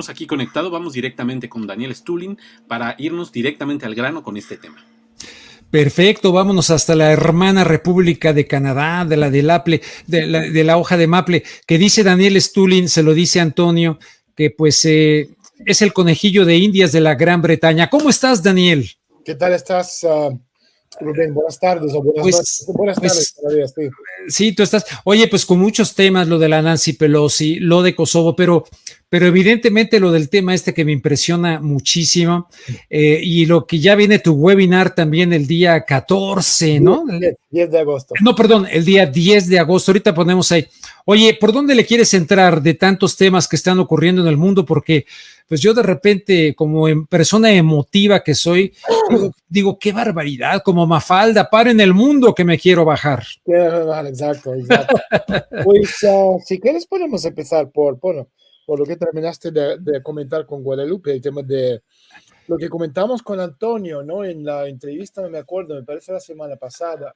aquí conectado, vamos directamente con Daniel Stulin para irnos directamente al grano con este tema. Perfecto, vámonos hasta la hermana República de Canadá, de la hoja de maple, que dice Daniel Stulin, se lo dice Antonio, que pues es el conejillo de Indias de la Gran Bretaña. ¿Cómo estás, Daniel? ¿Qué tal estás, Rubén? Buenas tardes o buenas noches. Buenas tardes todavía, sí. Sí, tú estás. Oye, pues con muchos temas, lo de la Nancy Pelosi, lo de Kosovo, pero evidentemente lo del tema este que me impresiona muchísimo y lo que ya viene tu webinar también el día 14, ¿no? 10 de agosto. No, perdón, el día 10 de agosto. Ahorita ponemos ahí. Oye, ¿por dónde le quieres entrar de tantos temas que están ocurriendo en el mundo? Porque pues yo de repente, como persona emotiva que soy, digo, qué barbaridad, como Mafalda, paren el mundo que me quiero bajar. Exacto. Pues si quieres podemos empezar por lo que terminaste de comentar con Guadalupe, el tema de lo que comentamos con Antonio, ¿no? En la entrevista, no me acuerdo, me parece la semana pasada.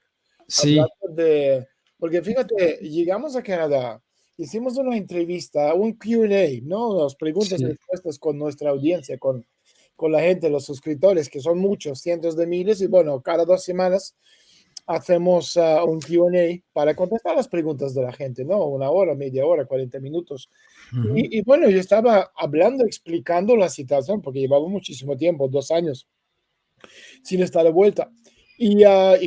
Sí. Porque fíjate, llegamos a Canadá, hicimos una entrevista, un Q&A, ¿no? Las preguntas y respuestas con nuestra audiencia, con la gente, los suscriptores, que son muchos, cientos de miles, y bueno, cada 2 semanas hacemos un Q&A para contestar las preguntas de la gente, ¿no? 1 hora, media hora, 40 minutos. Uh-huh. Y bueno, yo estaba hablando, explicando la situación, porque llevaba muchísimo tiempo, 2 años, sin estar de vuelta. Y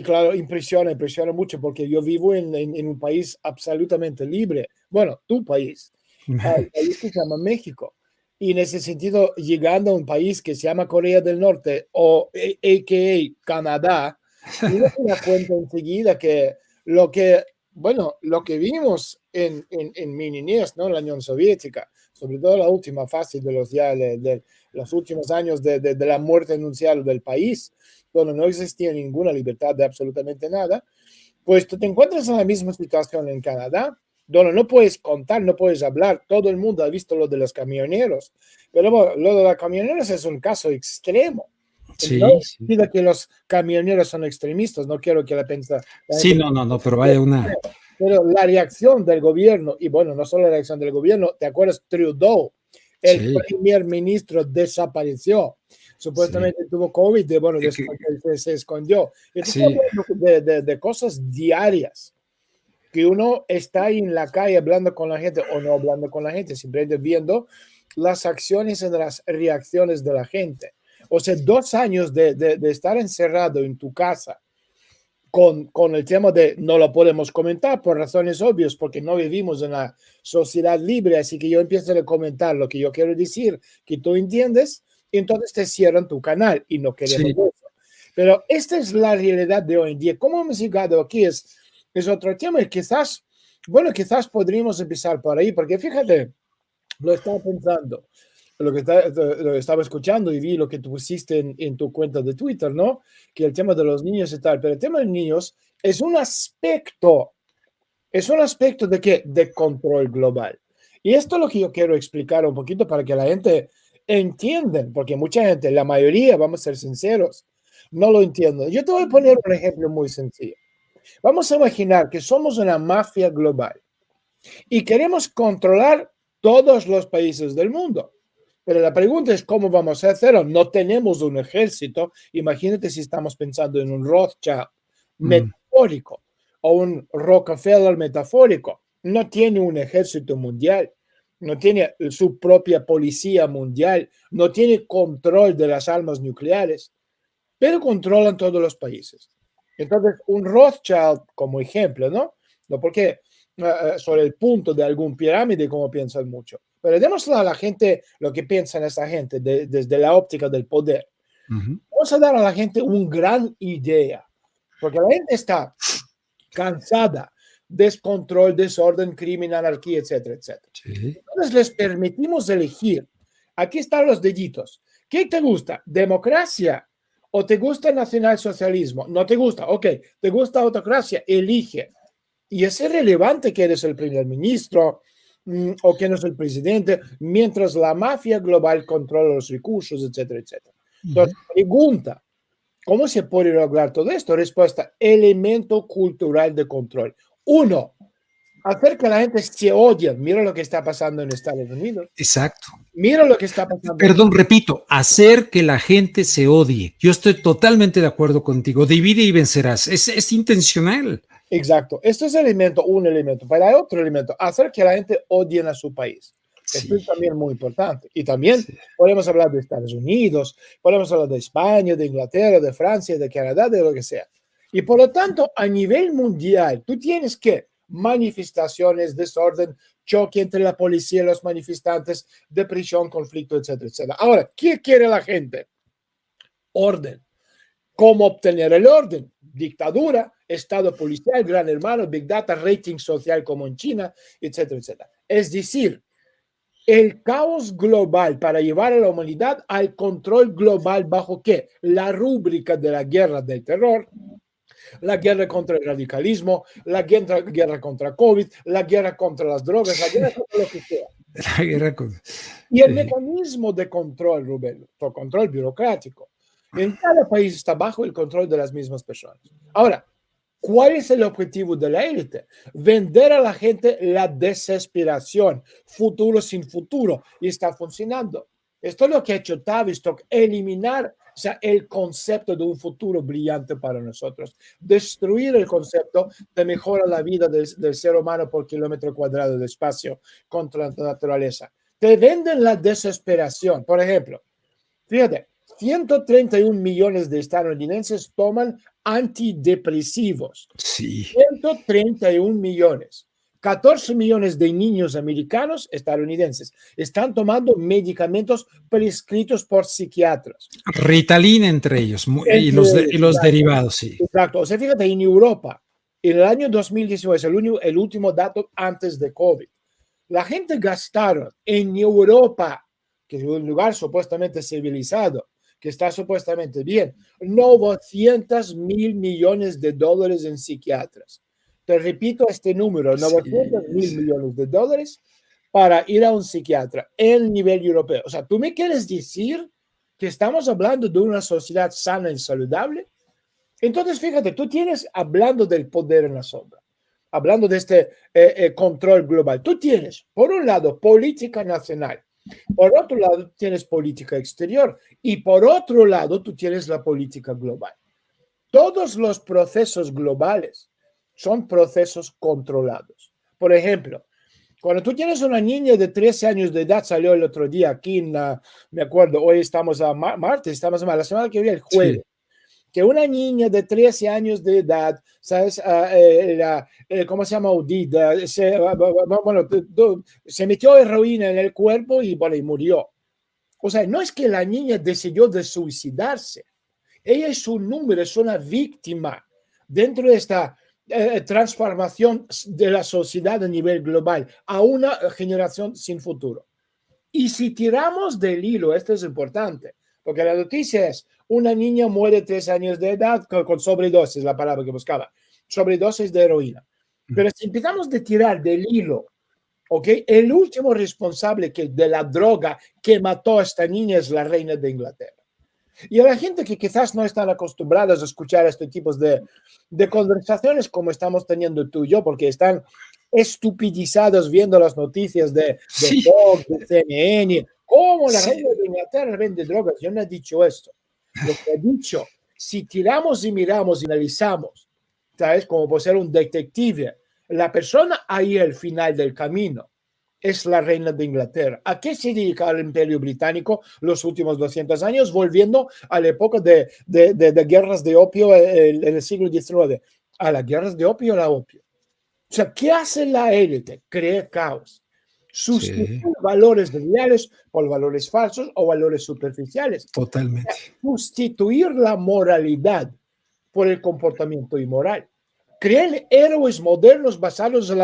claro, impresiona mucho, porque yo vivo en un país absolutamente libre. Bueno, tu país, el país que se llama México. Y en ese sentido, llegando a un país que se llama Corea del Norte, o a.k.a. Canadá, uno se da cuenta enseguida que lo que vimos en mi niñez, ¿no? La Unión Soviética, sobre todo la última fase de los últimos años de la muerte anunciada del país, donde no existía ninguna libertad de absolutamente nada, pues tú te encuentras en la misma situación en Canadá, donde no puedes contar, no puedes hablar. Todo el mundo ha visto lo de los camioneros, pero bueno, lo de los camioneros es un caso extremo. Sí, no digo que los camioneros son extremistas, no quiero que la piense. Sí, no, pero vaya una. Pero la reacción del gobierno, y bueno, no solo la reacción del gobierno, ¿te acuerdas? Trudeau, el primer ministro, desapareció. Supuestamente tuvo COVID, y bueno, después se escondió. Estamos hablando de cosas diarias, que uno está en la calle hablando con la gente o no hablando con la gente, simplemente viendo las acciones y las reacciones de la gente. O sea, 2 años de estar encerrado en tu casa con el tema de no lo podemos comentar por razones obvias, porque no vivimos en la sociedad libre, así que yo empiezo a comentar lo que yo quiero decir, que tú entiendes, y entonces te cierran tu canal y no queremos eso. Pero esta es la realidad de hoy en día. ¿Cómo hemos llegado aquí? Es otro tema, y quizás podríamos empezar por ahí, porque fíjate, lo estaba pensando, lo estaba escuchando y vi lo que tú pusiste en tu cuenta de Twitter, ¿no? Que el tema de los niños y tal, pero el tema de los niños es un aspecto de qué? De control global. Y esto es lo que yo quiero explicar un poquito para que la gente entienda, porque mucha gente, la mayoría, vamos a ser sinceros, no lo entiende. Yo te voy a poner un ejemplo muy sencillo. Vamos a imaginar que somos una mafia global y queremos controlar todos los países del mundo. Pero la pregunta es cómo vamos a hacerlo. No tenemos un ejército. Imagínate si estamos pensando en un Rothschild metafórico o un Rockefeller metafórico. No tiene un ejército mundial, no tiene su propia policía mundial, no tiene control de las armas nucleares, pero controlan todos los países. Entonces, un Rothschild como ejemplo, ¿no? No porque sobre el punto de algún pirámide, como piensan mucho. Pero démosle a la gente lo que piensa esa gente desde la óptica del poder. Vamos a dar a la gente una gran idea, porque la gente está cansada, descontrol, desorden, crimen, anarquía, etcétera, etcétera. Entonces les permitimos elegir. Aquí están los deditos. ¿Qué te gusta? ¿Democracia o te gusta el nacionalsocialismo? No te gusta, ok. ¿Te gusta autocracia? Elige. Y es irrelevante que eres el primer ministro o que no es el presidente, mientras la mafia global controla los recursos, etcétera, etcétera. Entonces, pregunta, ¿cómo se puede lograr todo esto? Respuesta, elemento cultural de control. 1, hacer que la gente se odie. Mira lo que está pasando en Estados Unidos. Exacto. Mira lo que está pasando. Perdón, repito, hacer que la gente se odie. Yo estoy totalmente de acuerdo contigo. Divide y vencerás. Es intencional. Exacto. Esto es un elemento. Pero hay otro elemento, hacer que la gente odie a su país. Sí. Esto es también muy importante. Y también podemos hablar de Estados Unidos, podemos hablar de España, de Inglaterra, de Francia, de Canadá, de lo que sea. Y por lo tanto, a nivel mundial, tú tienes que manifestaciones, desorden, choque entre la policía y los manifestantes, depresión, conflicto, etcétera, etcétera. Ahora, ¿qué quiere la gente? Orden. ¿Cómo obtener el orden? Dictadura, estado policial, gran hermano, big data, rating social como en China, etcétera, etcétera. Es decir, el caos global para llevar a la humanidad al control global bajo ¿qué? La rúbrica de la guerra del terror, la guerra contra el radicalismo, la guerra contra COVID, la guerra contra las drogas, la guerra contra lo que sea. La guerra contra... Y el mecanismo de control, Rubén, control burocrático, en cada país está bajo el control de las mismas personas. Ahora, ¿cuál es el objetivo de la élite? Vender a la gente la desesperación, futuro sin futuro, y está funcionando. Esto es lo que ha hecho Tavistock, eliminar el concepto de un futuro brillante para nosotros, destruir el concepto de mejora la vida del ser humano por kilómetro cuadrado de espacio contra la naturaleza. Te venden la desesperación. Por ejemplo, fíjate, 131 millones de estadounidenses toman antidepresivos. Sí. 131 millones. 14 millones de niños americanos estadounidenses están tomando medicamentos prescritos por psiquiatras. Ritalin entre ellos y los derivados, sí. Exacto. O sea, fíjate, en Europa, en el año 2019, el último dato antes de COVID, la gente gastaron en Europa, que es un lugar supuestamente civilizado, que está supuestamente bien, 900 mil millones de dólares en psiquiatras. Te repito este número, 900 mil millones de dólares para ir a un psiquiatra en nivel europeo. O sea, ¿tú me quieres decir que estamos hablando de una sociedad sana y saludable? Entonces, fíjate, tú tienes, hablando del poder en la sombra, hablando de este control global, tú tienes, por un lado, política nacional, por otro lado, tienes política exterior y por otro lado, tú tienes la política global. Todos los procesos globales son procesos controlados. Por ejemplo, cuando tú tienes una niña de 13 años de edad, salió el otro día aquí, me acuerdo, hoy estamos a martes, estamos a la semana que viene, el jueves, sí, que una niña de 13 años de edad, ¿sabes? ¿Cómo se llama? Se metió heroína en el cuerpo y, bueno, y murió. O sea, no es que la niña decidió de suicidarse. Ella es un número, es una víctima dentro de esta transformación de la sociedad a nivel global a una generación sin futuro. Y si tiramos del hilo, esto es importante, porque la noticia es, una niña muere 3 años de edad con sobredosis, la palabra que buscaba, sobredosis de heroína. Pero si empezamos a tirar del hilo, ¿okay? El último responsable de la droga que mató a esta niña es la reina de Inglaterra. Y a la gente que quizás no están acostumbradas a escuchar este tipo de conversaciones como estamos teniendo tú y yo, porque están estupidizados viendo las noticias de Fox, de CNN, cómo la reina de Inglaterra vende drogas. Yo no he dicho esto. Lo que he dicho, si tiramos y miramos y analizamos, ¿sabes? Como por ser un detective, la persona ahí al final del camino es la reina de Inglaterra. ¿A qué se dedica el Imperio Británico los últimos 200 años? Volviendo a la época de guerras de opio en el siglo XIX. A las guerras de opio, la opio. O sea, ¿qué hace la élite? Crea caos. Sustituir valores reales por valores falsos o valores superficiales. Totalmente. Sustituir la moralidad por el comportamiento inmoral. Crear héroes modernos basados en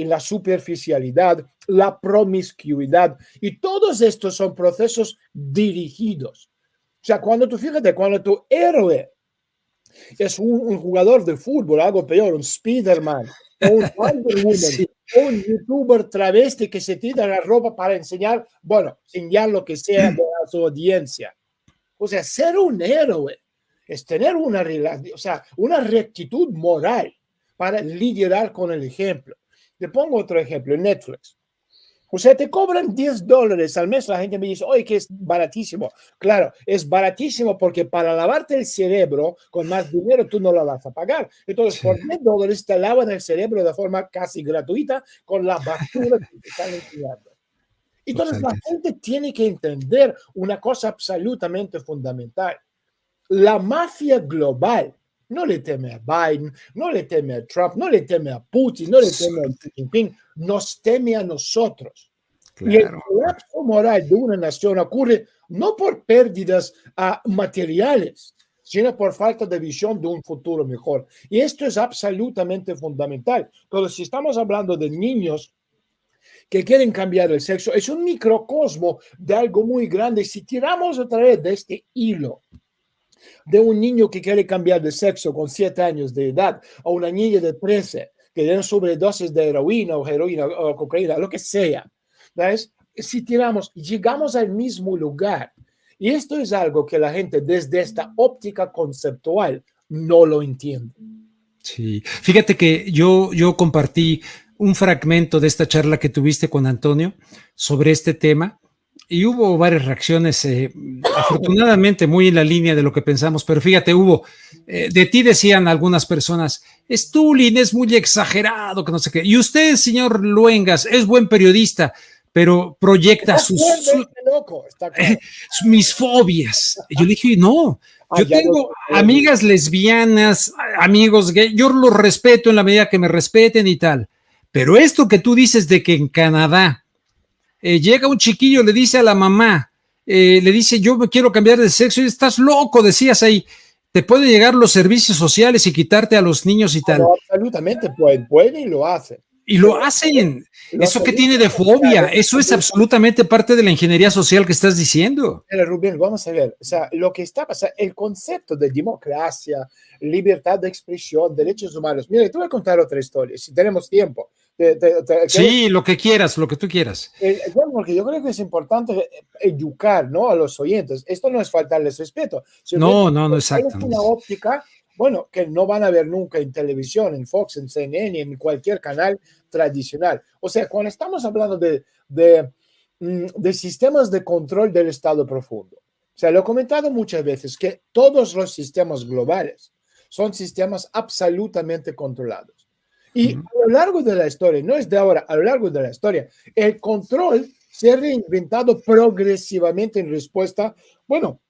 la superficialidad, la promiscuidad, y todos estos son procesos dirigidos. O sea, cuando tu héroe es un jugador de fútbol, algo peor, un Spider-Man, o un Wonder Woman, o un youtuber travesti que se tira la ropa para enseñar lo que sea a su audiencia. O sea, ser un héroe es tener una rectitud moral. para liderar con el ejemplo. Te pongo otro ejemplo, Netflix. O sea, te cobran $10 al mes. La gente me dice, oye, que es baratísimo. Claro, es baratísimo porque para lavarte el cerebro con más dinero tú no lo vas a pagar. Entonces, por $10 te lavan el cerebro de forma casi gratuita con la basura que te están enseñando. Entonces, la gente tiene que entender una cosa absolutamente fundamental. La mafia global no le teme a Biden, no le teme a Trump, no le teme a Putin, no le teme a Xi Jinping, nos teme a nosotros. Claro. Y el colapso moral de una nación ocurre no por pérdidas materiales, sino por falta de visión de un futuro mejor. Y esto es absolutamente fundamental. Entonces, si estamos hablando de niños que quieren cambiar el sexo, es un microcosmo de algo muy grande. Si tiramos otra vez de este hilo de un niño que quiere cambiar de sexo con 7 años de edad, o una niña de 13 que tiene sobredosis de heroína o cocaína, lo que sea, ¿sabes? Si tiramos, llegamos al mismo lugar. Y esto es algo que la gente desde esta óptica conceptual no lo entiende. Sí, fíjate que yo compartí un fragmento de esta charla que tuviste con Antonio sobre este tema y hubo varias reacciones, afortunadamente muy en la línea de lo que pensamos, pero fíjate, de ti decían algunas personas, Stulin es muy exagerado, que no sé qué, y usted, señor Luengas, es buen periodista, pero proyecta mis fobias. Y yo le dije, no, yo tengo amigas lesbianas, amigos gay, yo los respeto en la medida que me respeten y tal, pero esto que tú dices de que en Canadá llega un chiquillo, le dice a la mamá, le dice, yo me quiero cambiar de sexo, y estás loco, decías ahí, te pueden llegar los servicios sociales y quitarte a los niños y tal. No, absolutamente, puede y lo hace. Y lo hacen. ¿Eso qué tiene de fobia? Eso es absolutamente parte de la ingeniería social que estás diciendo. Mira, Rubén, vamos a ver. O sea, lo que está pasando, el concepto de democracia, libertad de expresión, derechos humanos. Mira, te voy a contar otra historia, si tenemos tiempo. Sí, lo que quieras, lo que tú quieras. Bueno, porque yo creo que es importante educar, ¿no?, a los oyentes. Esto no es faltarles respeto. No, exacto. Es una óptica, bueno, que no van a ver nunca en televisión, en Fox, en CNN, en cualquier canal tradicional. O sea, cuando estamos hablando de sistemas de control del Estado profundo, o sea, lo he comentado muchas veces, que todos los sistemas globales son sistemas absolutamente controlados. Y a lo largo de la historia, no es de ahora, a lo largo de la historia, el control se ha reinventado progresivamente en respuesta, bueno,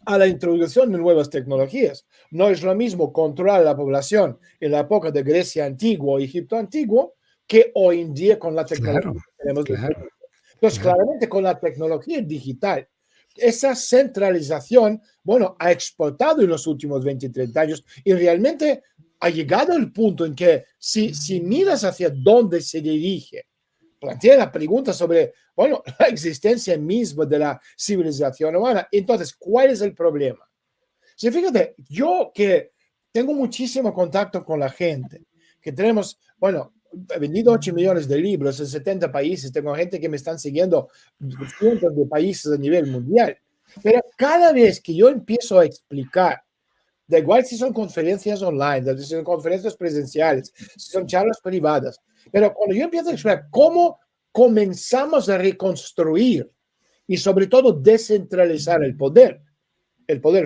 a la introducción de nuevas tecnologías. No es lo mismo controlar a la población en la época de Grecia antigua o Egipto antiguo que hoy en día con la tecnología que tenemos. Entonces, claramente con la tecnología digital, esa centralización, bueno, ha explotado en los últimos 20 y 30 años y realmente ha llegado el punto en que si miras hacia dónde se dirige, plantea la pregunta sobre, bueno, la existencia misma de la civilización humana. Entonces, ¿cuál es el problema? Si fíjate, yo que tengo muchísimo contacto con la gente, que tenemos, bueno, he vendido 8 millones de libros en 70 países, tengo gente que me están siguiendo cientos de países a nivel mundial, pero cada vez que yo empiezo a explicar, da igual si son conferencias online, si son conferencias presenciales, si son charlas privadas, pero cuando yo empiezo a explicar cómo comenzamos a reconstruir y sobre todo descentralizar el poder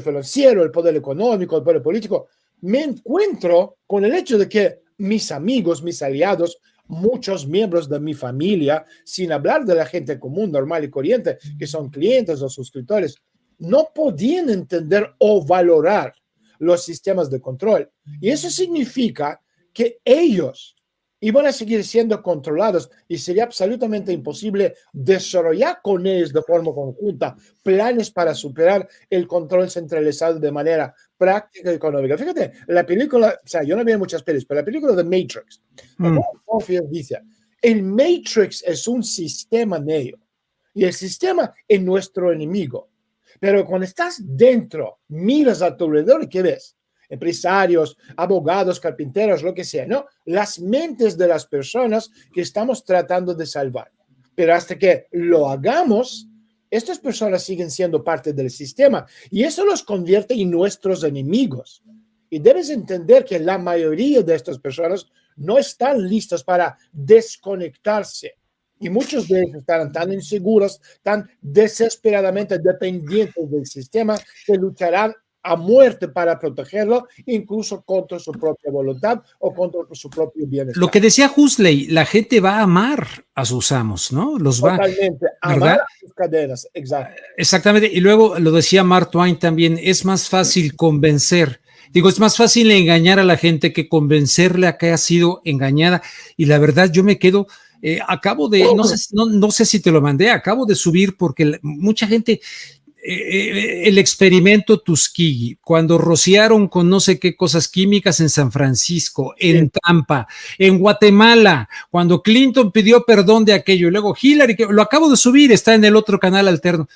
financiero, el poder económico, el poder político, me encuentro con el hecho de que mis amigos, mis aliados, muchos miembros de mi familia, sin hablar de la gente común, normal y corriente, que son clientes o suscriptores, no podían entender o valorar los sistemas de control. Y eso significa que ellos iban a seguir siendo controlados y sería absolutamente imposible desarrollar con ellos de forma conjunta planes para superar el control centralizado de manera práctica y económica. Fíjate, la película, o sea, yo no vi muchas películas, pero la película de Matrix, dice, el Matrix es un sistema neo y el sistema es nuestro enemigo. Pero cuando estás dentro, miras a tu alrededor y ¿qué ves? Empresarios, abogados, carpinteros, lo que sea, ¿no? Las mentes de las personas que estamos tratando de salvar. Pero hasta que lo hagamos, estas personas siguen siendo parte del sistema y eso los convierte en nuestros enemigos. Y debes entender que la mayoría de estas personas no están listas para desconectarse. Y muchos de ellos están tan inseguros, tan desesperadamente dependientes del sistema, que lucharán a muerte para protegerlo, incluso contra su propia voluntad o contra su propio bienestar. Lo que decía Huxley, la gente va a amar a sus amos, ¿no? Los va, Totalmente, amar a sus cadenas, exacto. Exactamente, y luego lo decía Mark Twain también, es más fácil convencer. Digo, es más fácil engañar a la gente que convencerle a que ha sido engañada. Y la verdad, yo me quedo, acabo de, no sé si te lo mandé, acabo de subir porque mucha gente, el experimento Tuskegee, cuando rociaron con no sé qué cosas químicas en San Francisco, en Tampa, en Guatemala, cuando Clinton pidió perdón de aquello, y luego Hillary, que lo acabo de subir, está en el otro canal alterno.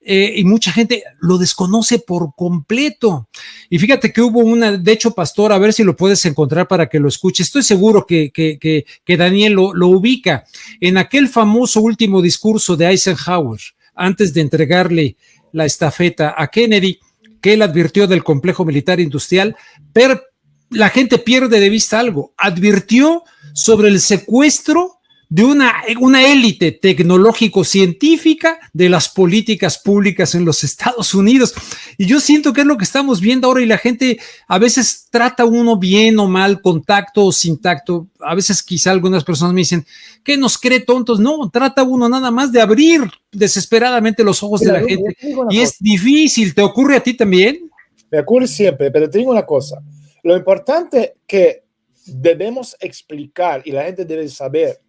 Y mucha gente lo desconoce por completo. Y fíjate que hubo de hecho, Pastor, a ver si lo puedes encontrar para que lo escuches. Estoy seguro que Daniel lo ubica. En aquel famoso último discurso de Eisenhower, antes de entregarle la estafeta a Kennedy, que él advirtió del complejo militar industrial, pero la gente pierde de vista algo. Advirtió sobre el secuestro de una élite tecnológico-científica de las políticas públicas en los Estados Unidos. Y yo siento que es lo que estamos viendo ahora y la gente a veces trata uno bien o mal, con tacto o sin tacto. A veces quizá algunas personas me dicen, ¿qué nos cree tontos? No, trata uno nada más de abrir desesperadamente los ojos de la gente. Y es difícil. ¿Te ocurre a ti también? Me ocurre siempre, pero te digo una cosa. Lo importante que debemos explicar y la gente debe saber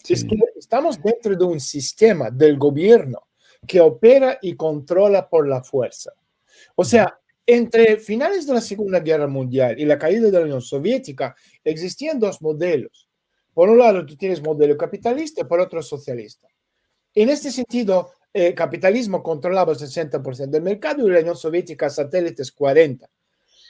es que estamos dentro de un sistema del gobierno que opera y controla por la fuerza. O sea, entre finales de la Segunda Guerra Mundial y la caída de la Unión Soviética, existían dos modelos. Por un lado, tú tienes modelo capitalista y por otro socialista. En este sentido, el capitalismo controlaba el 60% del mercado y la Unión Soviética satélites 40%.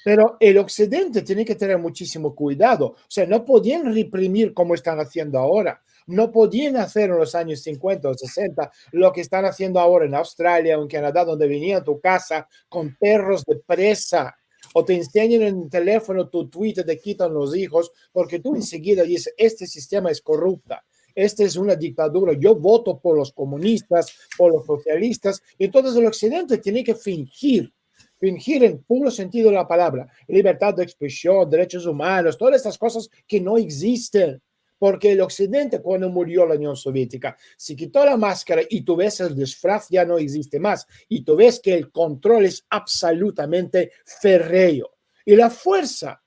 Pero el Occidente tiene que tener muchísimo cuidado. O sea, no podían reprimir como están haciendo ahora. No podían hacer en los años 50 o 60 lo que están haciendo ahora en Australia o en Canadá, donde venían a tu casa con perros de presa o te enseñan en el teléfono tu tweet, te quitan los hijos, porque tú enseguida dices, este sistema es corrupta. Esta es una dictadura. Yo voto por los comunistas, por los socialistas. Y entonces el Occidente tiene que fingir en puro sentido de la palabra, libertad de expresión, derechos humanos, todas estas cosas que no existen, porque el Occidente, cuando murió la Unión Soviética, se quitó la máscara y tú ves el disfraz ya no existe más, y tú ves que el control es absolutamente férreo. Y la fuerza,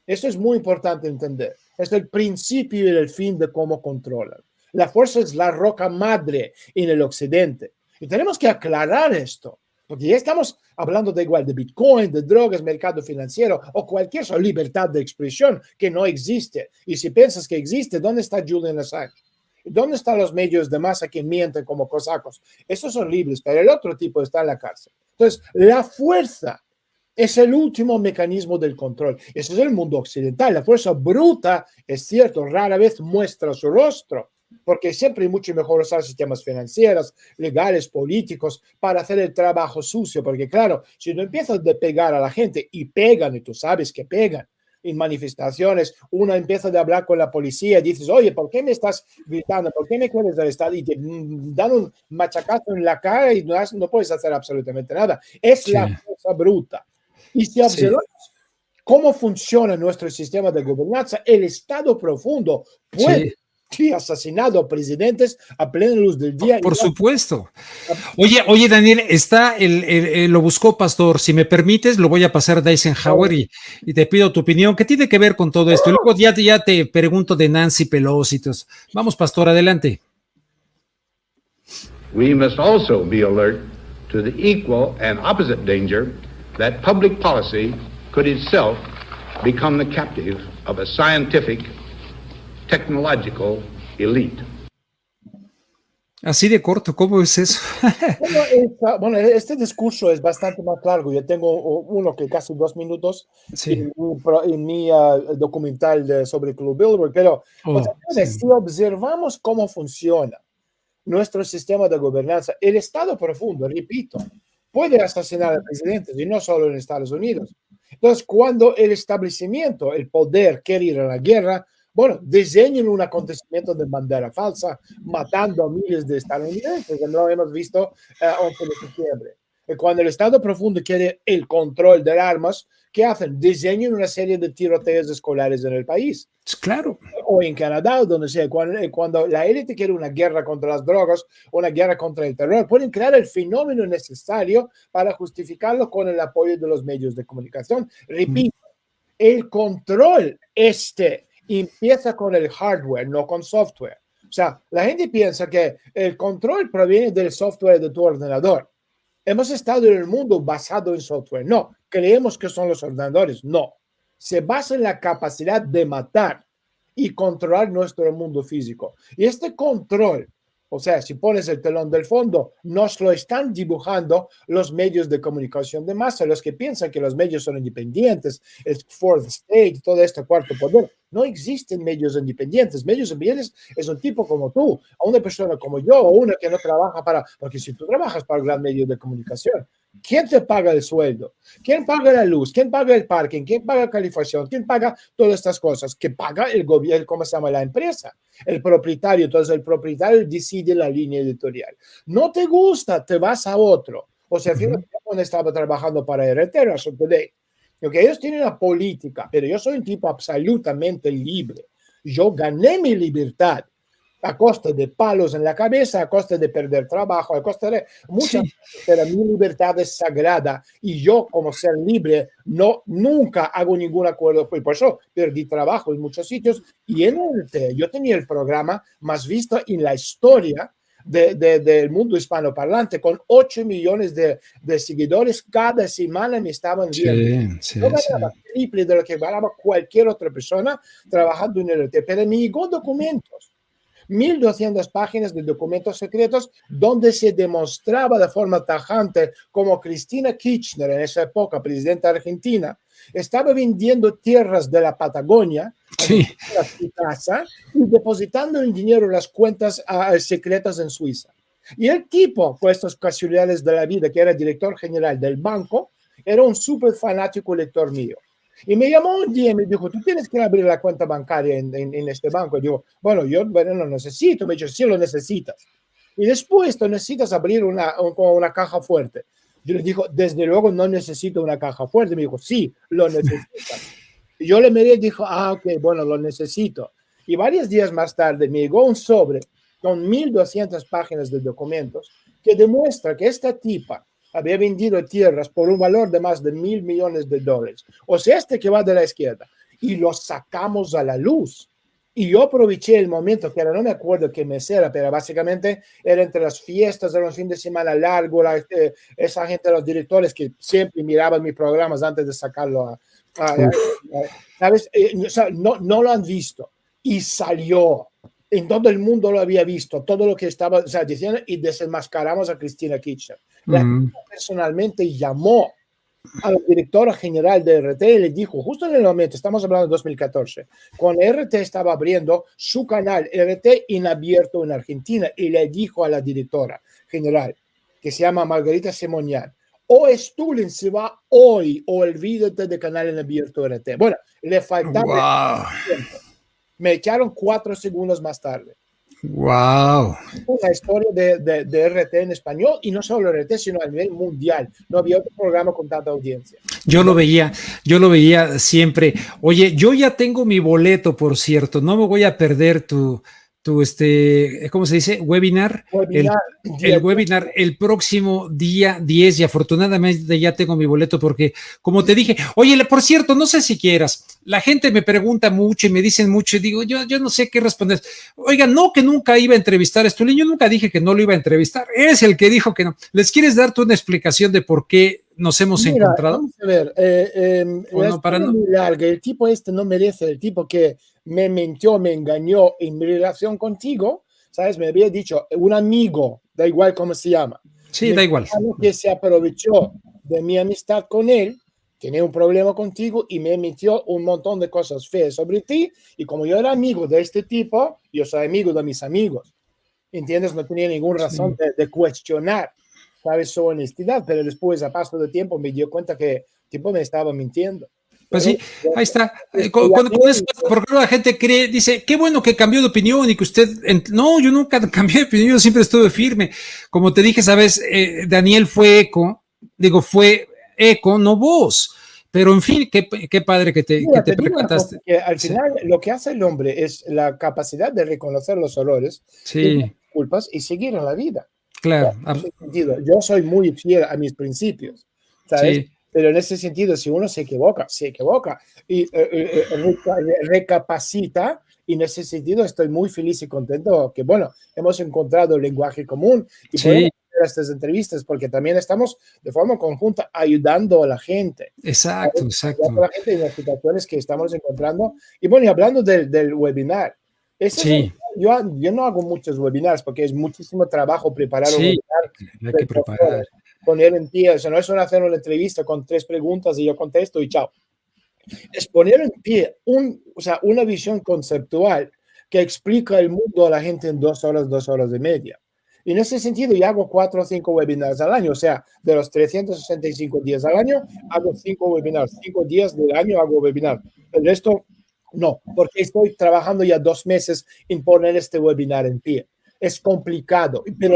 eso es muy importante entender, es el principio y el fin de cómo controlan. La fuerza es la roca madre en el Occidente, y tenemos que aclarar esto. Porque ya estamos hablando de igual de Bitcoin, de drogas, mercado financiero o cualquier libertad de expresión que no existe. Y si piensas que existe, ¿dónde está Julian Assange? ¿Dónde están los medios de masa que mienten como cosacos? Esos son libres, pero el otro tipo está en la cárcel. Entonces, la fuerza es el último mecanismo del control. Eso es el mundo occidental. La fuerza bruta, es cierto, rara vez muestra su rostro, porque siempre es mucho mejor usar sistemas financieros, legales, políticos, para hacer el trabajo sucio, porque claro, si no empiezas a pegar a la gente, y pegan, y tú sabes que pegan, en manifestaciones, uno empieza a hablar con la policía, dices, oye, ¿por qué me estás gritando? ¿Por qué me quieres arrestar? Y te dan un machacazo en la cara y no puedes hacer absolutamente nada. Es la fuerza bruta. Y si observamos cómo funciona nuestro sistema de gobernanza, el Estado profundo puede asesinado a presidentes a plena luz del día. Por supuesto. Oye, Daniel, está lo buscó Pastor. Si me permites, lo voy a pasar a Eisenhower y te pido tu opinión. ¿Qué tiene que ver con todo esto? Y luego ya te pregunto de Nancy Pelosi. Vamos, Pastor, adelante. We must also be alert to the equal and opposite danger that public policy could itself become the captive of a scientific technological elite. Así de corto, ¿cómo es eso? Bueno, este discurso es bastante más largo. Yo tengo uno que casi 2 minutos en mi documental sobre Club Bilderberg, pero si observamos cómo funciona nuestro sistema de gobernanza, el Estado profundo, repito, puede asesinar a presidentes, y no solo en Estados Unidos. Entonces, cuando el establecimiento, el poder quiere ir a la guerra, bueno, diseñen un acontecimiento de bandera falsa, matando a miles de estadounidenses, como lo hemos visto 11 de septiembre. Y cuando el Estado profundo quiere el control de armas, ¿qué hacen? Diseñan una serie de tiroteos escolares en el país. Claro. O en Canadá, donde sea, cuando la élite quiere una guerra contra las drogas, una guerra contra el terror, pueden crear el fenómeno necesario para justificarlo con el apoyo de los medios de comunicación. Repito, el control empieza con el hardware, no con software. O sea, la gente piensa que el control proviene del software de tu ordenador. Hemos estado en el mundo basado en software. No, creemos que son los ordenadores. No, se basa en la capacidad de matar y controlar nuestro mundo físico. Y este control, o sea, si pones el telón del fondo, nos lo están dibujando los medios de comunicación de masa, los que piensan que los medios son independientes, el fourth state, todo este cuarto poder. No existen medios independientes. Medios independientes es un tipo como tú, a una persona como yo, o una que no trabaja porque si tú trabajas para el gran medio de comunicación, ¿quién te paga el sueldo? ¿Quién paga la luz? ¿Quién paga el parking? ¿Quién paga la calefacción? ¿Quién paga todas estas cosas? ¿Qué paga el gobierno? ¿Cómo se llama la empresa? El propietario. Entonces el propietario decide la línea editorial. No te gusta, te vas a otro. O sea, fíjate cuando estaba trabajando para RT, Russia Today. Okay, ellos tienen una política, pero yo soy un tipo absolutamente libre. Yo gané mi libertad a costa de palos en la cabeza, a costa de perder trabajo, a costa de muchas cosas, pero mi libertad es sagrada y yo como ser libre nunca hago ningún acuerdo, por eso perdí trabajo en muchos sitios y en yo tenía el programa más visto en la historia del mundo hispanoparlante, con 8 millones de seguidores cada semana me estaban viendo. Yo ganaba triple de lo que ganaba cualquier otra persona trabajando en RT, pero me llegó documentos. 1.200 páginas de documentos secretos donde se demostraba de forma tajante cómo Cristina Kirchner, en esa época presidenta argentina, estaba vendiendo tierras de la Patagonia a su casa y depositando el dinero en las cuentas secretas en Suiza. Y el tipo, por estas casualidades de la vida, que era director general del banco, era un súper fanático lector mío. Y me llamó un día y me dijo, tú tienes que abrir la cuenta bancaria en este banco. Y digo, bueno, yo no necesito. Me dijo, sí lo necesitas. Y después tú necesitas abrir una caja fuerte. Yo le digo, desde luego no necesito una caja fuerte. Me dijo, sí, lo necesitas. Y yo le miré y dijo, ok, bueno, lo necesito. Y varios días más tarde me llegó un sobre con 1.200 páginas de documentos que demuestra que esta tipa había vendido tierras por un valor de más de $1.000 millones. O sea, que va de la izquierda. Y lo sacamos a la luz. Y yo aproveché el momento, que ahora no me acuerdo qué mes era, pero básicamente era entre las fiestas, era un fin de semana largo, esa gente, los directores que siempre miraban mis programas antes de sacarlo ¿sabes? No lo han visto. Y salió. En todo el mundo lo había visto, todo lo que estaba diciendo, y desenmascaramos a Cristina Kirchner. Personalmente llamó a la directora general de RT y le dijo, justo en el momento, estamos hablando de 2014, cuando RT estaba abriendo su canal RT en abierto en Argentina, y le dijo a la directora general, que se llama Margarita Simonian, o Stulin se va hoy o olvídate de canal en abierto RT. Bueno, le faltaba tiempo. Me echaron 4 segundos más tarde. Wow. Una historia de RT en español, y no solo RT, sino a nivel mundial. No había otro programa con tanta audiencia. Yo lo veía siempre. Oye, yo ya tengo mi boleto, por cierto. No me voy a perder tu ¿cómo se dice? Webinar. El webinar el próximo día 10, y afortunadamente ya tengo mi boleto porque, como te dije, oye, por cierto, no sé si quieras, la gente me pregunta mucho y me dicen mucho y digo, yo no sé qué responder. Oiga, no, que nunca iba a entrevistar a Stulin, yo nunca dije que no lo iba a entrevistar, es el que dijo que no. ¿Les quieres dar tú una explicación de por qué nos hemos encontrado? Vamos a ver, muy larga. El tipo no merece, el tipo que me mintió, me engañó en mi relación contigo, ¿sabes? Me había dicho, un amigo, da igual cómo se llama. Sí, da igual. Que se aprovechó de mi amistad con él, tenía un problema contigo y me mintió un montón de cosas feas sobre ti, y como yo era amigo de este tipo, yo soy amigo de mis amigos, ¿entiendes? No tenía ninguna razón de cuestionar, ¿sabes? Su honestidad, pero después, a paso de tiempo, me dio cuenta que tipo me estaba mintiendo. Pues sí, ahí está. Cuando eso, porque la gente cree, dice, qué bueno que cambió de opinión y que usted... No, yo nunca cambié de opinión, yo siempre estuve firme. Como te dije, sabes, Daniel fue eco, no voz. Pero en fin, qué padre que te percataste. Que al final lo que hace el hombre es la capacidad de reconocer los errores, y culpas y seguir en la vida. Claro. En ese sentido, yo soy muy fiel a mis principios, ¿sabes? Sí. Pero en ese sentido, si uno se equivoca y recapacita, y en ese sentido estoy muy feliz y contento que, bueno, hemos encontrado el lenguaje común y podemos hacer estas entrevistas porque también estamos de forma conjunta ayudando a la gente. Exacto. Ayudando a la gente en las situaciones que estamos encontrando. Y bueno, y hablando del webinar, yo no hago muchos webinars porque es muchísimo trabajo preparar un webinar. Hay que preparar. Poner en pie, o sea, no es hacer una entrevista con 3 preguntas y yo contesto y chao. Es poner en pie una visión conceptual que explica el mundo a la gente en 2 horas, 2 horas y media. Y en ese sentido, yo hago 4 o 5 webinars al año, o sea, de los 365 días al año, hago 5 webinars, 5 días del año hago webinar. El resto, no, porque estoy trabajando ya 2 meses en poner este webinar en pie. Es complicado, pero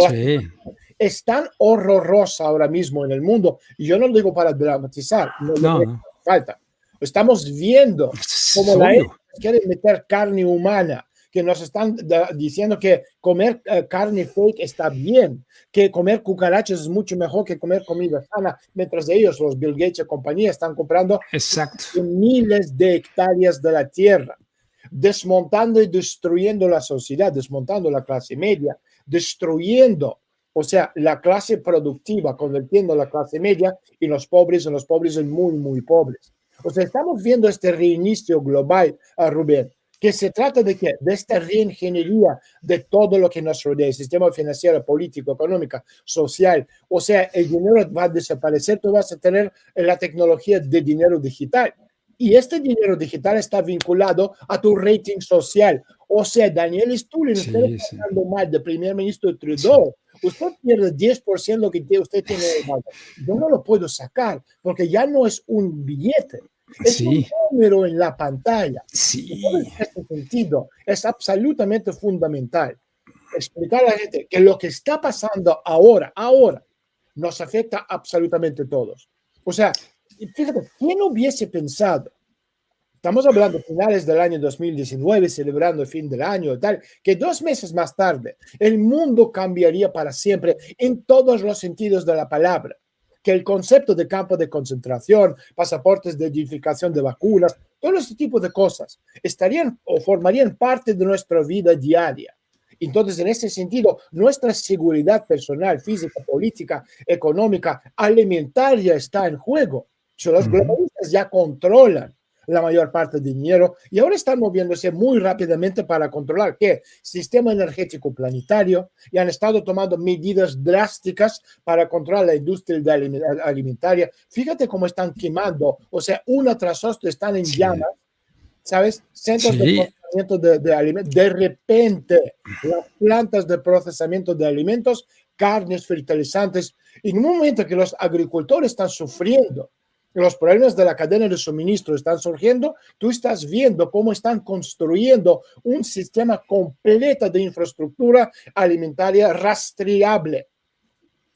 es tan horrorosa ahora mismo en el mundo, y yo no lo digo para dramatizar, no. Falta. Estamos viendo cómo la gente quiere meter carne humana, que nos están diciendo que comer carne fake está bien, que comer cucarachas es mucho mejor que comer comida sana, mientras ellos, los Bill Gates y compañía, están comprando miles de hectáreas de la tierra, desmontando y destruyendo la sociedad, desmontando la clase media, destruyendo, o sea, la clase productiva, convirtiendo la clase media y los pobres en muy, muy pobres. O sea, estamos viendo este reinicio global, Rubén, que se trata de ¿qué? De esta reingeniería de todo lo que nos rodea, el sistema financiero, político, económico, social. O sea, el dinero va a desaparecer, tú vas a tener la tecnología de dinero digital. Y este dinero digital está vinculado a tu rating social. O sea, Daniel Stulin, usted está hablando mal del primer ministro Trudeau. Usted pierde 10% lo que usted tiene. Yo no lo puedo sacar porque ya no es un billete. Es un número en la pantalla. En este sentido, es absolutamente fundamental explicar a la gente que lo que está pasando ahora, nos afecta absolutamente a todos. O sea, fíjate, ¿quién hubiese pensado? Estamos hablando de finales del año 2019, celebrando el fin del año y tal, que 2 meses más tarde el mundo cambiaría para siempre en todos los sentidos de la palabra. Que el concepto de campo de concentración, pasaportes de identificación de vacunas, todo ese tipo de cosas estarían o formarían parte de nuestra vida diaria. Entonces, en ese sentido, nuestra seguridad personal, física, política, económica, alimentaria está en juego. Los globalistas ya controlan la mayor parte del dinero y ahora están moviéndose muy rápidamente para controlar ¿qué? Sistema energético planetario y han estado tomando medidas drásticas para controlar la industria alimentaria. Fíjate cómo están quemando, o sea, una tras otra están en llamas, ¿sabes? Centros de procesamiento de alimentos. De repente, las plantas de procesamiento de alimentos, carnes, fertilizantes, en un momento que los agricultores están sufriendo, los problemas de la cadena de suministro están surgiendo, tú estás viendo cómo están construyendo un sistema completo de infraestructura alimentaria rastreable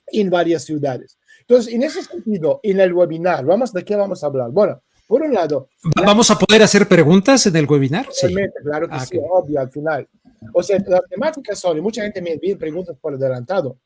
en varias ciudades. Entonces, en ese sentido, en el webinar, ¿de qué vamos a hablar? Bueno, por un lado... ¿Vamos a poder hacer preguntas en el webinar? Claro que sí, obvio, al final. O sea, las temáticas son, y mucha gente me envía preguntas por adelantado,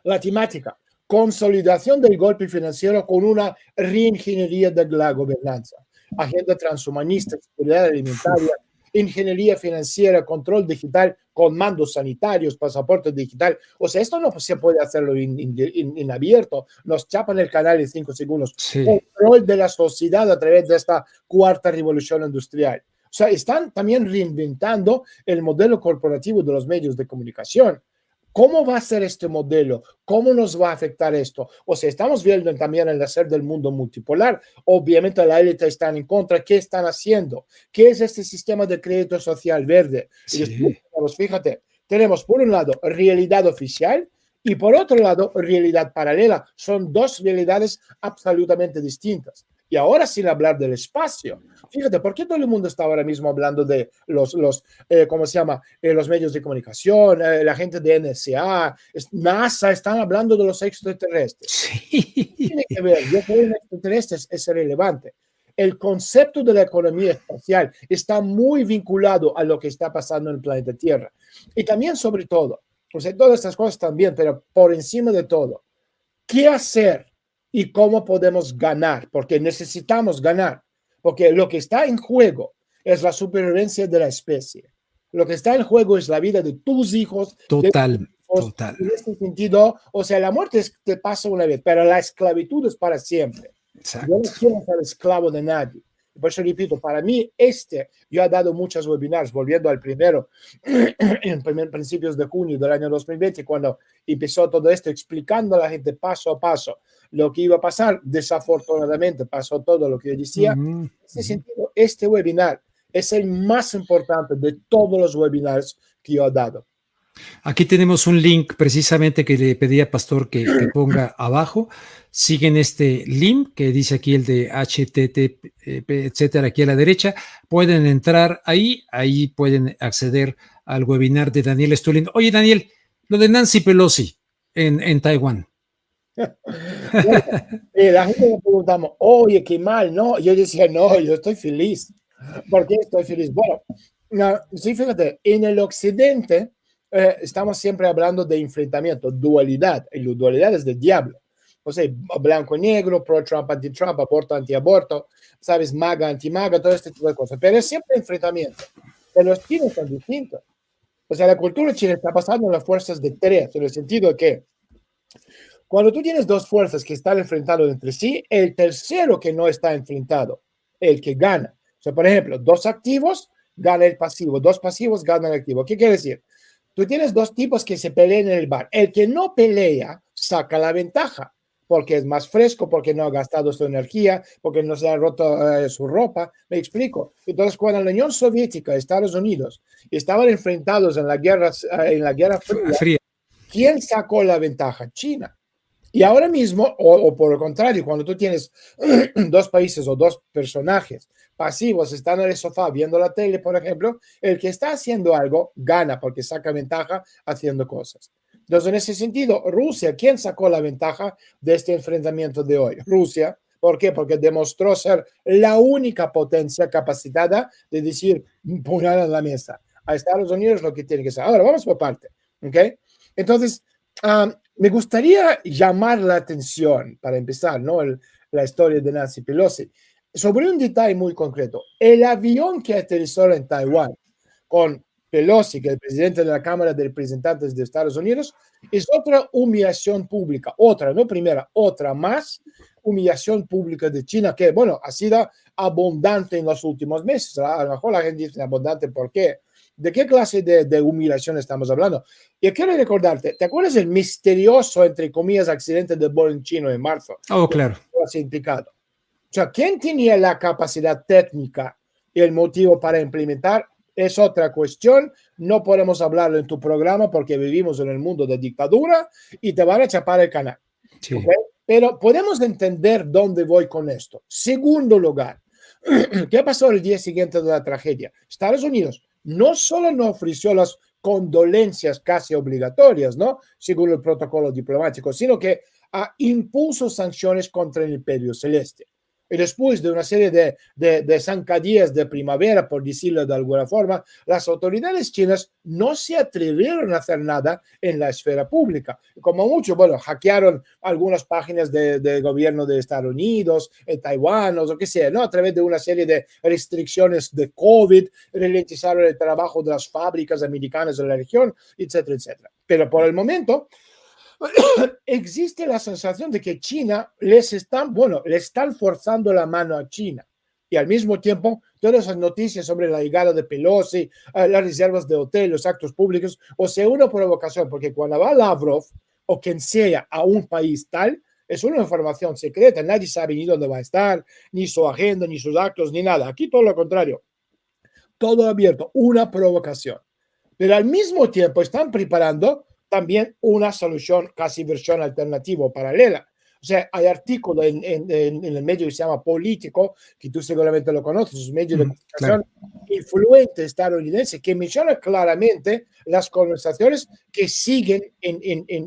la temática... Consolidación del golpe financiero con una reingeniería de la gobernanza, agenda transhumanista, seguridad alimentaria, ingeniería financiera, control digital, con mandos sanitarios, pasaporte digital. O sea, esto no se puede hacerlo en abierto. Nos chapan el canal en 5 segundos. Control de la sociedad a través de esta 4ª revolución industrial. O sea, están también reinventando el modelo corporativo de los medios de comunicación. ¿Cómo va a ser este modelo? ¿Cómo nos va a afectar esto? O sea, estamos viendo también el nacer del mundo multipolar. Obviamente la élite está en contra. ¿Qué están haciendo? ¿Qué es este sistema de crédito social verde? Y después, fíjate, tenemos por un lado realidad oficial Y por otro lado, realidad paralela. Son dos realidades absolutamente distintas. Y ahora sin hablar del espacio. Fíjate, ¿por qué todo el mundo está ahora mismo hablando de ¿cómo se llama? Los medios de comunicación, la gente de NSA, NASA, están hablando de los extraterrestres. Sí. Tiene que ver, yo creo que los extraterrestres es relevante. El concepto de la economía espacial está muy vinculado a lo que está pasando en el planeta Tierra. Y también, sobre todo, o sea, todas estas cosas también, pero por encima de todo, ¿qué hacer y cómo podemos ganar? Porque necesitamos ganar, porque lo que está en juego es la supervivencia de la especie. Lo que está en juego es la vida de tus hijos. Total. En ese sentido, o sea, la muerte te pasa una vez, pero la esclavitud es para siempre. Exacto. Yo no quiero ser esclavo de nadie. Por eso repito, para mí yo he dado muchos webinars, volviendo al primero, en principios de junio del año 2020, cuando empezó todo esto, explicando a la gente paso a paso lo que iba a pasar. Desafortunadamente pasó todo lo que yo decía. En ese sentido, este webinar es el más importante de todos los webinars que yo he dado. Aquí tenemos un link precisamente que le pedí a Pastor que ponga abajo. Siguen este link que dice aquí el de HTTP, etcétera, aquí a la derecha. Pueden entrar ahí pueden acceder al webinar de Daniel Stulin. Oye, Daniel, lo de Nancy Pelosi en Taiwán. La gente me preguntamos, oye, qué mal, ¿no? Yo decía, no, yo estoy feliz. ¿Por qué estoy feliz? Bueno, sí, fíjate, en el occidente estamos siempre hablando de enfrentamiento, dualidad, y la dualidad es del diablo. O sea, blanco y negro, pro-Trump, anti-Trump, aborto, anti-aborto, ¿sabes? MAGA, anti-MAGA, todo este tipo de cosas. Pero es siempre enfrentamiento. Pero los chinos son distintos. O sea, la cultura china está pasando en las fuerzas de tres, en el sentido de que cuando tú tienes dos fuerzas que están enfrentadas entre sí, el tercero que no está enfrentado, el que gana. O sea, por ejemplo, dos activos, gana el pasivo, dos pasivos, gana el activo. ¿Qué quiere decir? Tú tienes dos tipos que se pelean en el bar. El que no pelea saca la ventaja, porque es más fresco, porque no ha gastado su energía, porque no se ha roto su ropa. ¿Me explico? Entonces, cuando la Unión Soviética y Estados Unidos estaban enfrentados en la Guerra Fría, ¿quién sacó la ventaja? China. Y ahora mismo, o por el contrario, cuando tú tienes dos países o dos personajes pasivos, están en el sofá viendo la tele, por ejemplo, el que está haciendo algo gana porque saca ventaja haciendo cosas. Entonces, en ese sentido, Rusia, ¿quién sacó la ventaja de este enfrentamiento de hoy? Rusia. ¿Por qué? Porque demostró ser la única potencia capacitada de decir, poner en la mesa. A Estados Unidos lo que tiene que ser. Ahora, vamos por parte. ¿Ok? Entonces, me gustaría llamar la atención, para empezar, ¿no? La historia de Nancy Pelosi, sobre un detalle muy concreto. El avión que aterrizó en Taiwán con Pelosi, que es el presidente de la Cámara de Representantes de Estados Unidos, es otra humillación pública, otra, no primera, otra más humillación pública de China, que, bueno, ha sido abundante en los últimos meses. A lo mejor la gente dice abundante, ¿por qué? ¿De qué clase de humillación estamos hablando? Yo quiero recordarte, ¿te acuerdas del misterioso, entre comillas, accidente de Boeing chino en marzo? Oh, claro. Implicado. O sea, ¿quién tenía la capacidad técnica y el motivo para implementar? Es otra cuestión. No podemos hablarlo en tu programa porque vivimos en el mundo de dictadura y te van a chapar el canal. Sí. ¿Okay? Pero podemos entender dónde voy con esto. Segundo lugar, ¿qué pasó el día siguiente de la tragedia? Estados Unidos no solo no ofreció las condolencias casi obligatorias, ¿no? Según el protocolo diplomático, sino que impuso sanciones contra el Imperio Celeste. Y después de una serie de zancadillas de primavera, por decirlo de alguna forma, las autoridades chinas no se atrevieron a hacer nada en la esfera pública. Como mucho, bueno, hackearon algunas páginas de gobierno de Estados Unidos, en Taiwán, o lo que sea, ¿no? A través de una serie de restricciones de COVID, ralentizaron el trabajo de las fábricas americanas de la región, etcétera, etcétera. Pero por el momento existe la sensación de que China le están forzando la mano a China. Y al mismo tiempo, todas esas noticias sobre la llegada de Pelosi, las reservas de hotel, los actos públicos, o sea, una provocación, porque cuando va Lavrov o quien sea a un país tal, es una información secreta, nadie sabe ni dónde va a estar, ni su agenda, ni sus actos, ni nada. Aquí todo lo contrario, todo abierto, una provocación. Pero al mismo tiempo están preparando también una solución casi versión alternativa o paralela. O sea, hay artículos en el medio que se llama Político, que tú seguramente lo conoces, sus medios de comunicación influentes estadounidenses, que mencionan claramente las conversaciones que siguen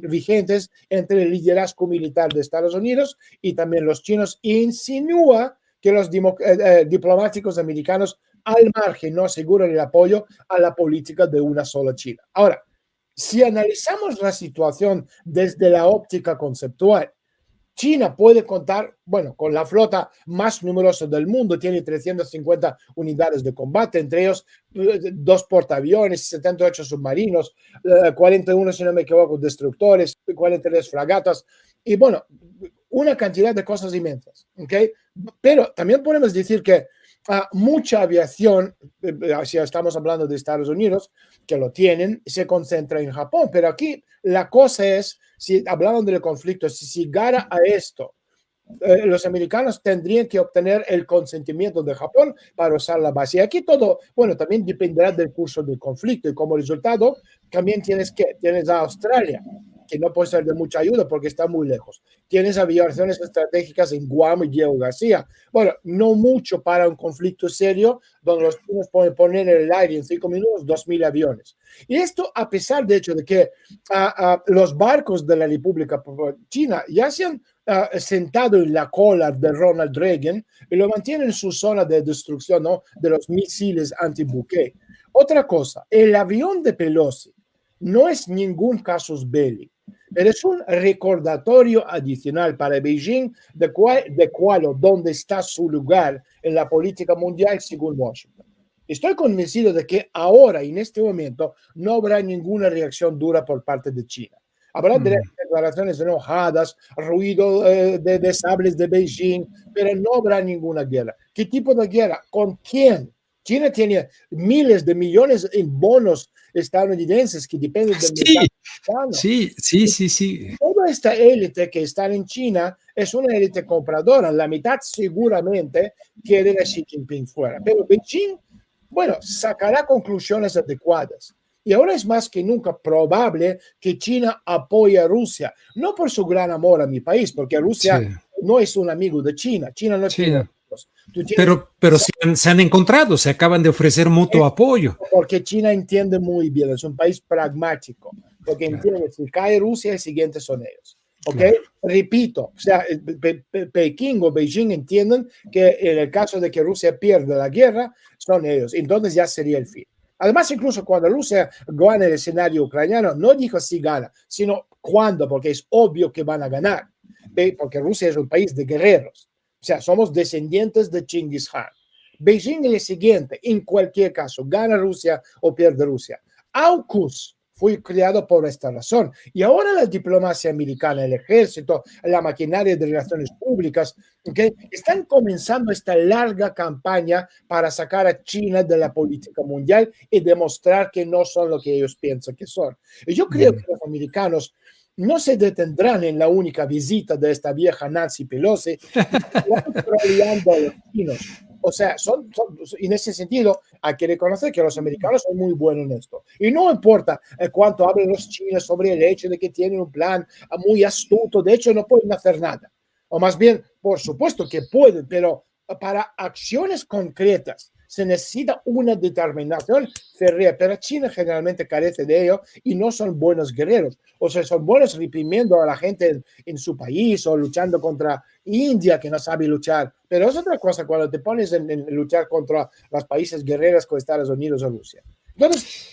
vigentes entre el liderazgo militar de Estados Unidos y también los chinos, e insinúa que los diplomáticos americanos al margen no aseguran el apoyo a la política de una sola China. Ahora, si analizamos la situación desde la óptica conceptual, China puede contar, bueno, con la flota más numerosa del mundo, tiene 350 unidades de combate, entre ellos 2 portaaviones, 78 submarinos, 41, si no me equivoco, destructores, 43 fragatas, y bueno, una cantidad de cosas inmensas, ¿ok? Pero también podemos decir que mucha aviación, si estamos hablando de Estados Unidos, que lo tienen, se concentra en Japón, pero aquí la cosa es, si hablaban del conflicto, si llegara a esto, los americanos tendrían que obtener el consentimiento de Japón para usar la base. Y aquí todo, bueno, también dependerá del curso del conflicto y como resultado también tienes a Australia, que no puede ser de mucha ayuda porque está muy lejos. Tienes aviaciones estratégicas en Guam y Diego García. Bueno, no mucho para un conflicto serio donde los chinos pueden poner en el aire en 5 minutos 2.000 aviones. Y esto a pesar de hecho de que los barcos de la República China ya se han sentado en la cola de Ronald Reagan y lo mantienen en su zona de destrucción, ¿no?, de los misiles antibuque. Otra cosa, el avión de Pelosi no es ningún casus belli, pero es un recordatorio adicional para Beijing de cuál o dónde está su lugar en la política mundial según Washington. Estoy convencido de que ahora, en este momento, no habrá ninguna reacción dura por parte de China. Habrá declaraciones enojadas, ruido de sables de Beijing, pero no habrá ninguna guerra. ¿Qué tipo de guerra? ¿Con quién? China tiene miles de millones en bonos estadounidenses que dependen del mercado americano. Sí. Toda esta élite que está en China es una élite compradora. La mitad seguramente quiere a Xi Jinping fuera. Pero Beijing, bueno, sacará conclusiones adecuadas. Y ahora es más que nunca probable que China apoye a Rusia. No por su gran amor a mi país, porque Rusia no es un amigo de China. China no tiene... Pero se han encontrado, se acaban de ofrecer mutuo apoyo. Porque China entiende muy bien, es un país pragmático, porque entiende, si cae Rusia, el siguiente son ellos. ¿Ok? Repito, o sea, Pekín o Beijing entienden que en el caso de que Rusia pierda la guerra, son ellos. Entonces ya sería el fin. Además, incluso cuando Rusia gana el escenario ucraniano, no dijo si gana, sino cuándo, porque es obvio que van a ganar. Porque Rusia es un país de guerreros. O sea, somos descendientes de Genghis Khan. Beijing es el siguiente, en cualquier caso, gana Rusia o pierde Rusia. AUKUS fue creado por esta razón. Y ahora la diplomacia americana, el ejército, la maquinaria de relaciones públicas, ¿okay?, están comenzando esta larga campaña para sacar a China de la política mundial y demostrar que no son lo que ellos piensan que son. Y yo creo que los americanos no se detendrán en la única visita de esta vieja Nancy Pelosi, troleando a los chinos. O sea, en ese sentido, hay que reconocer que los americanos son muy buenos en esto. Y no importa cuánto hablen los chinos sobre el hecho de que tienen un plan muy astuto, de hecho no pueden hacer nada. O más bien, por supuesto que pueden, pero para acciones concretas se necesita una determinación férrea, pero China generalmente carece de ello y no son buenos guerreros. O sea, son buenos reprimiendo a la gente en su país o luchando contra India, que no sabe luchar. Pero es otra cosa cuando te pones en luchar contra los países guerreros como Estados Unidos o Rusia. Entonces...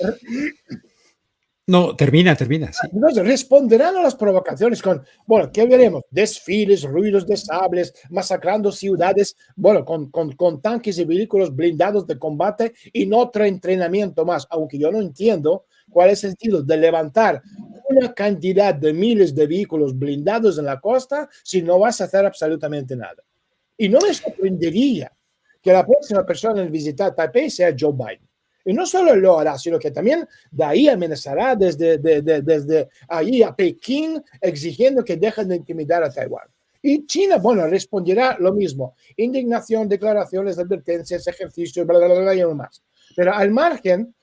No, termina. Sí. Entonces responderán a las provocaciones con, bueno, ¿qué veremos? Desfiles, ruidos de sables, masacrando ciudades, bueno, con tanques y vehículos blindados de combate y otro entrenamiento más, aunque yo no entiendo cuál es el sentido de levantar una cantidad de miles de vehículos blindados en la costa si no vas a hacer absolutamente nada. Y no me sorprendería que la próxima persona en visitar Taipei sea Joe Biden. Y no solo lo hará, sino que también de ahí amenazará desde ahí a Pekín exigiendo que dejen de intimidar a Taiwán. Y China, bueno, responderá lo mismo. Indignación, declaraciones, advertencias, ejercicios, bla, bla, bla, y demás. Pero al margen,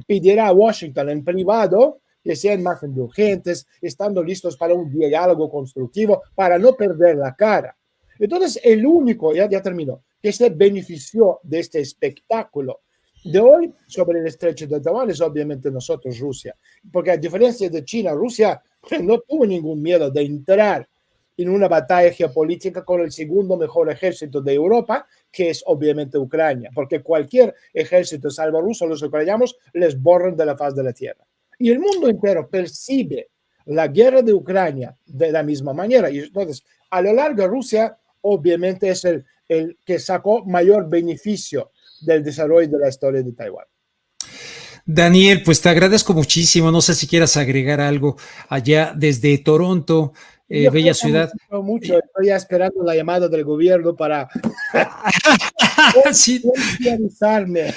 pedirá a Washington en privado que sean más indulgentes, estando listos para un diálogo constructivo, para no perder la cara. Entonces, el único, ya terminó, que se benefició de este espectáculo de hoy sobre el estrecho de Taiwán es obviamente nosotros, Rusia, porque a diferencia de China, Rusia no tuvo ningún miedo de entrar en una batalla geopolítica con el segundo mejor ejército de Europa, que es obviamente Ucrania, porque cualquier ejército salvo ruso, los ucranianos les borran de la faz de la tierra. Y el mundo entero percibe la guerra de Ucrania de la misma manera. Y entonces, a lo largo, Rusia obviamente es el que sacó mayor beneficio del desarrollo de la historia de Taiwán. Daniel, pues te agradezco muchísimo. No sé si quieras agregar algo allá desde Toronto, bella ciudad. Mucho. Estoy esperando la llamada del gobierno para sí. avisarme.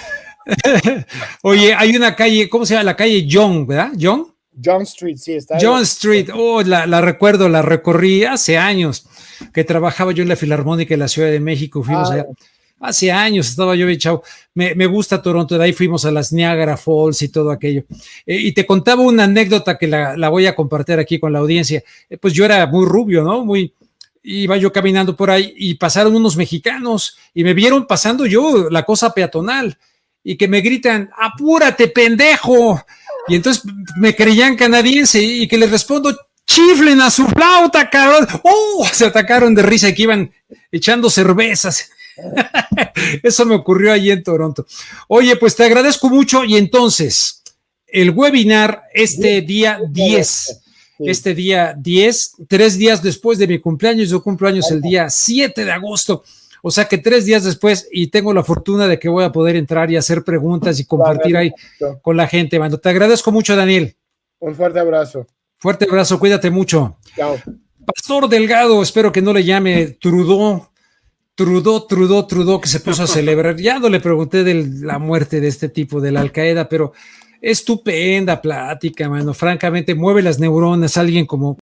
Oye, hay una calle, ¿cómo se llama? La calle John, ¿verdad? John Street, sí, está ahí. John Street, la recuerdo, la recorrí hace años que trabajaba yo en la Filarmónica de la Ciudad de México, fuimos allá. Hace años estaba yo bien chavo. Me gusta Toronto, de ahí fuimos a las Niagara Falls y todo aquello. Y te contaba una anécdota que la voy a compartir aquí con la audiencia. Pues yo era muy rubio, ¿no? Iba yo caminando por ahí y pasaron unos mexicanos y me vieron pasando yo la cosa peatonal y que me gritan, apúrate, pendejo. Y entonces me creían canadiense y que les respondo, chiflen a su flauta, cabrón. Se atacaron de risa y que iban echando cervezas. Eso me ocurrió allí en Toronto. Oye, pues te agradezco mucho y entonces el webinar día 10, 3 días después de mi cumpleaños, yo cumplo años el día 7 de agosto, o sea que 3 días después y tengo la fortuna de que voy a poder entrar y hacer preguntas y compartir ahí con la gente, mano. Te agradezco mucho, Daniel. Un fuerte abrazo. Fuerte abrazo, cuídate mucho. Chao. Pastor Delgado, espero que no le llame Trudeau, que se puso a celebrar. Ya no le pregunté de la muerte de este tipo, de la Al-Qaeda, pero estupenda plática, mano. Francamente, mueve las neuronas alguien como